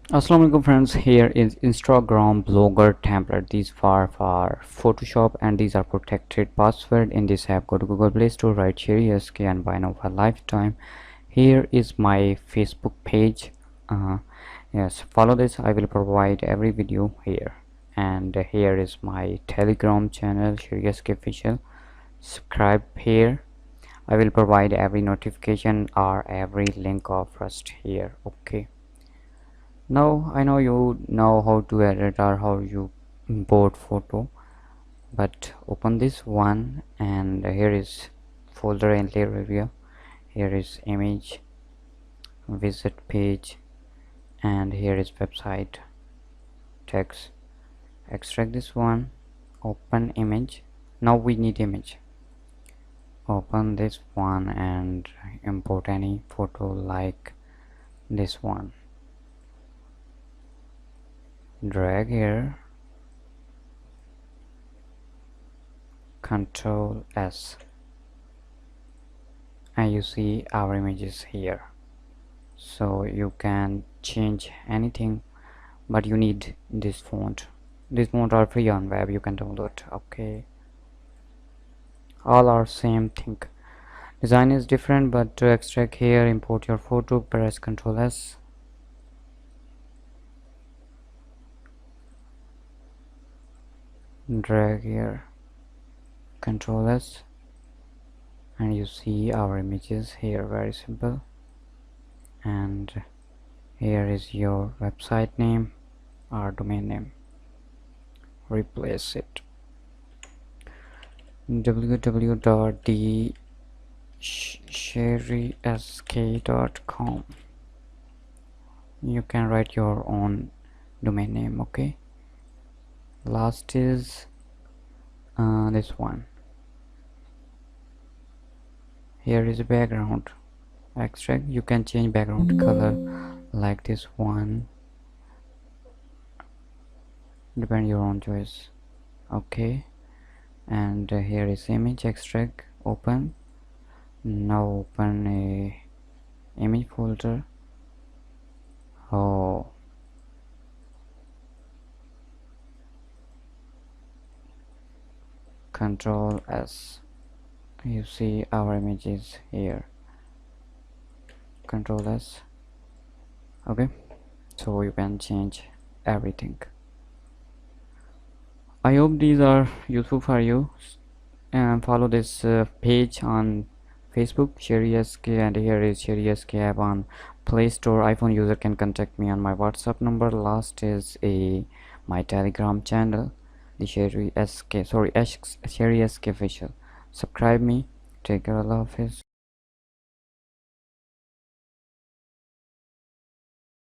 Assalamualaikum friends, here is Instagram blogger template. These are for Photoshop and these are protected password. In this app, go to Google Play Store, write Sheri SK and buy now for lifetime. Here is my Facebook page. Yes, follow this. I will provide every video here. And here is my Telegram channel, Sheri SK official. Subscribe here. I will provide every notification or every link of first here. Okay. Now I know you know how to edit or how you import photo, but open this one and here is folder and layer area. Here is image, visit page, and here is website text. Extract this one, open image. Now we need image. Open this one and import any photo like this one. Drag here, Control S, and you see our images here. So you can change anything, but you need this font. These fonts are free on web, you can download. Okay, all are same thing. Design is different, but to extract here, import your photo, press Ctrl S. Drag here, Ctrl S, and you see our images here. Very simple. And here is your website name or domain name. Replace it www.thesherisk.com. You can write your own domain name. Okay, last is this one. Here is a background. Extract. You can change background color like this one, depend your own choice. Okay, and here is image. Extract, open. Now open a image folder. Oh, Control S. You see our images here. Control S. Okay, so you can change everything. I hope these are useful for you, and follow this page on Facebook, Sheri SK, and here is Sheri SK app on Play Store. iPhone user can contact me on my WhatsApp number. Last is my Telegram channel, the Sheri SK, Sheri SK official. Subscribe me. Take care. Allah Hafiz.